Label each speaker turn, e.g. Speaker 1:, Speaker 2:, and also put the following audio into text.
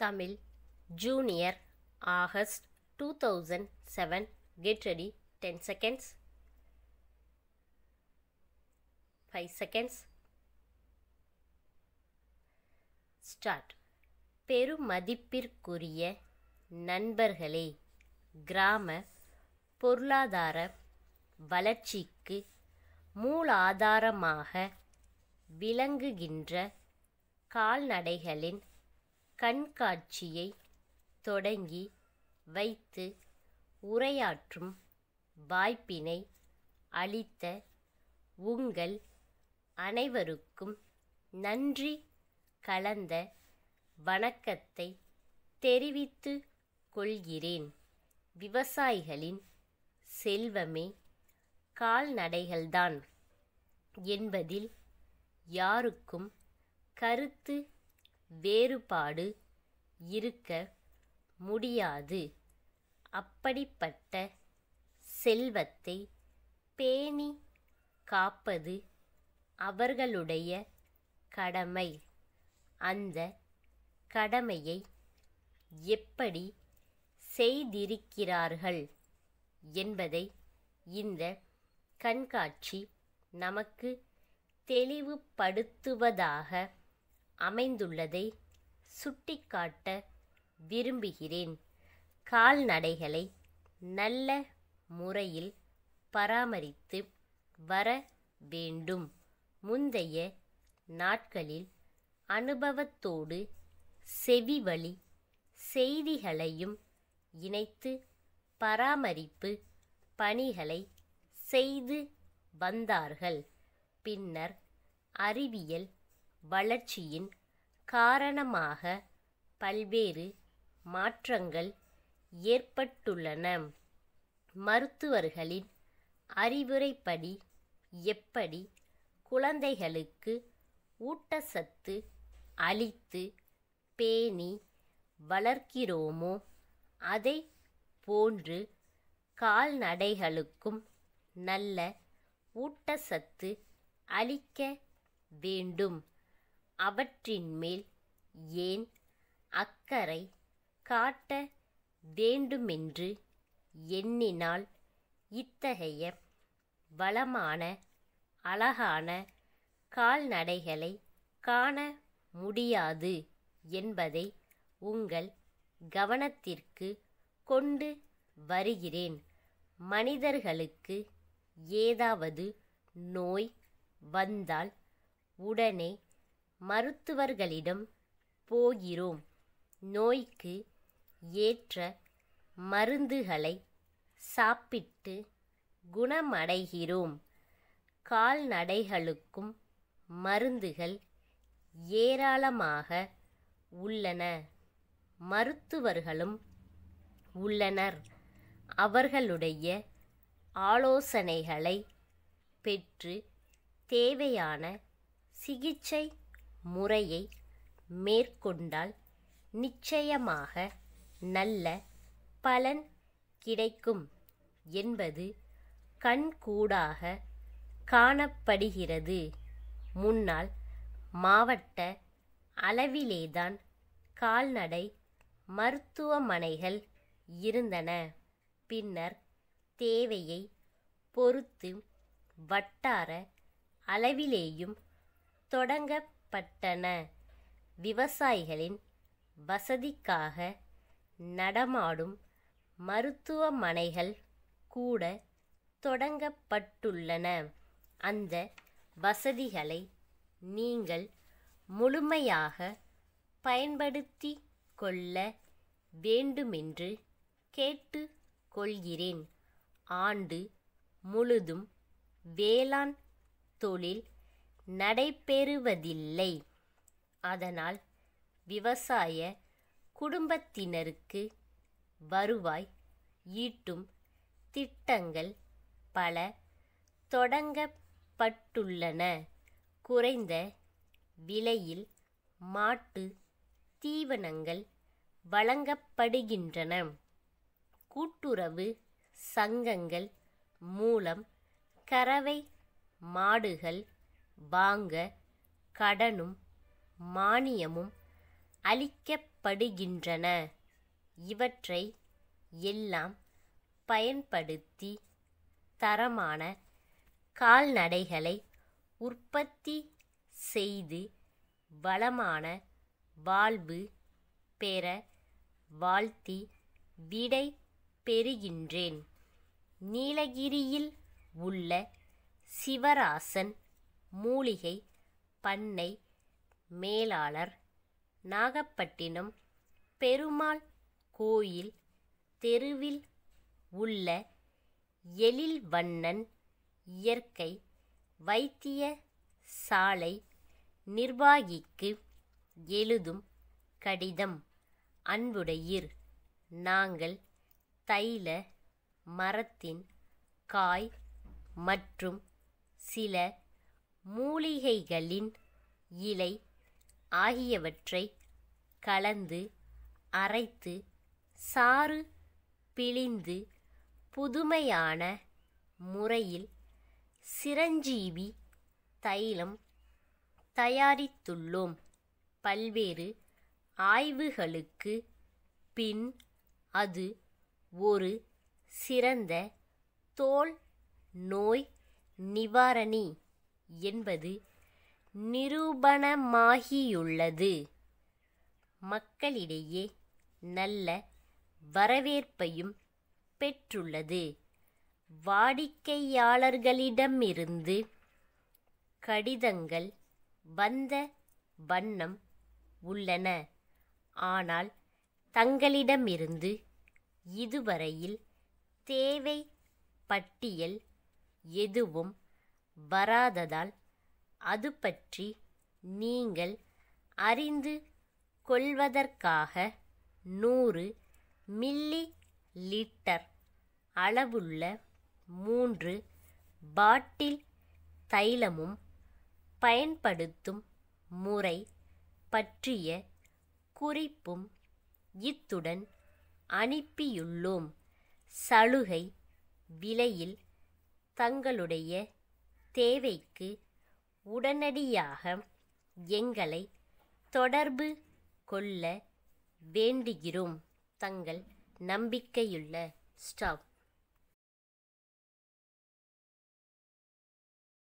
Speaker 1: Tamil Junior August 2007. Get ready. 10 seconds. 5 seconds. Start. பெருமதிப்பிற்குரிய நண்பர்களே, கிராம பொருளாதார வளர்ச்சிக்கு மூலாதாரமாக விளங்குகின்ற கால்நடைகளின் கண்காட்சியை தொடங்கி வைத்து உரையாற்றும் வாய்ப்பினை அளித்த உங்கள் அனைவருக்கும் நன்றி கலந்த வணக்கத்தை தெரிவித்துக் கொள்கிறேன். விவசாயிகளின் செல்வமே கால்நடைகள்தான் என்பதில் யாருக்கும் கருத்து வேறுபாடு இருக்க முடியாது. அப்படிப்பட்ட செல்வத்தை பேணி காப்பது அவர்களுடைய கடமை. அந்த கடமையை எப்படி செய்திருக்கிறார்கள் என்பதை இந்த கண்காட்சி நமக்கு தெளிவுபடுத்துவதாக அமைந்துள்ளதை சுட்டிக்காட்ட விரும்புகிறேன். கால்நடைகளை நல்ல முறையில் பராமரித்து வர வேண்டும். முந்தைய நாட்களில் அனுபவத்தோடு செவிவழி செய்திகளையும் இணைத்து பராமரிப்பு பணிகளை செய்து வந்தார்கள். பின்னர் அறிவியல் வளர்ச்சியின் காரணமாக பல்வேறு மாற்றங்கள் ஏற்பட்டுள்ளன. மருத்துவர்களின் அறிவுரைப்படி எப்படி குழந்தைகளுக்கு ஊட்டச்சத்து அளித்து பேணி வளர்க்கிறோமோ அதை போன்று கால்நடைகளுக்கும் நல்ல ஊட்டச்சத்து அளிக்க வேண்டும். அவற்றின் மேல் ஏன் அக்கறை காட்ட வேண்டுமென்று எண்ணினால் இத்தகைய வளமான அழகான கால்நடைகளை காண முடியாது என்பதை உங்கள் கவனத்திற்கு கொண்டு வருகிறேன். மனிதர்களுக்கு ஏதாவது நோய் வந்தால் உடனே மருத்துவர்களிடம் போகிறோம். நோய்க்கு ஏற்ற மருந்துகளை சாப்பிட்டு குணமடைகிறோம். கால்நடைகளுக்கும் மருந்துகள் ஏராளமாக உள்ளன. மருத்துவர்களும் உள்ளனர். அவர்களுடைய ஆலோசனைகளை பெற்று தேவையான சிகிச்சை முறையை மேற்கொண்டால் நிச்சயமாக நல்ல பலன் கிடைக்கும் என்பது கண்கூடாக காணப்படுகிறது. முன்னால் மாவட்ட அளவிலேதான் கால்நடை மருத்துவமனைகள் இருந்தன. பின்னர் தேவையை பொறுத்து வட்டார அளவிலேயும் தொடங்கப்பட்டன. விவசாயிகளின் வசதிக்காக நடமாடும் மருத்துவமனைகள் கூட தொடங்கப்பட்டுள்ளன. அந்த வசதிகளை நீங்கள் முழுமையாக பயன்படுத்தி கொள்ள வேண்டுமென்று கேட்டுக் கொள்கிறேன். ஆண்டு முழுதும் வேளாண் தொழில் நடைபெறுவதில்லை. அதனால் விவசாய குடும்பத்தினருக்கு வருவாய் ஈட்டும் திட்டங்கள் பல தொடங்கப்பட்டுள்ளன. குறைந்த விலையில் மாட்டு தீவனங்கள் வழங்கப்படுகின்றன. கூட்டுறவு சங்கங்கள் மூலம் கறவை மாடுகள் வாங்க கடனும் மானியமும் அளிக்கப்பட்டுள்ளன. தேவைப்படுகின்றன. இவற்றை எல்லாம் பயன்படுத்தி தரமான கால்நடைகளை உற்பத்தி செய்து வளமான வாழ்வு பெற வாழ்த்தி விடை பெறுகின்றேன். நீலகிரியில் உள்ள சிவராசன் மூலிகை பண்ணை மேலாளர், நாகப்பட்டினம் பெருமாள் கோயில் தெருவில் உள்ள எழில்வண்ணன் இயற்கை வைத்திய சாலை நிர்வாகிக்கு எழுதும் கடிதம். அன்புடையீர், நாங்கள் தைல மரத்தின் காய் மற்றும் சில மூலிகைகளின் இலை ஆகியவற்றை கலந்து அரைத்து சாறு பிழிந்து புதுமையான முறையில் சிரஞ்சீவி தைலம் தயாரித்துள்ளோம். பல்வேறு ஆய்வுகளுக்கு பின் அது ஒரு சிறந்த தோல் நோய் நிவாரணி என்பது நிரூபணமாகியுள்ளது. மக்களிடையே நல்ல வரவேற்பையும் பெற்றுள்ளது. வாடிக்கையாளர்களிடமிருந்து கடிதங்கள் வந்த வண்ணம் உள்ளன. ஆனால் தங்களிடமிருந்து இதுவரையில் தேவை பட்டியல் எதுவும் வராததால் அது பற்றி நீங்கள் அறிந்து கொள்வதற்காக 100 மில்லி லிட்டர் அளவுள்ள 3 பாட்டில் தைலமும் பயன்படுத்தும் முறை பற்றிய குறிப்பும் இத்துடன் அனுப்பியுள்ளோம். சலுகை விலையில் தங்களுடைய தேவைக்கு உடனடியாக எங்களை தொடர்பு கொள்ள வேண்டுகிறோம். தங்கள் நம்பிக்கையுள்ள ஸ்டாப்.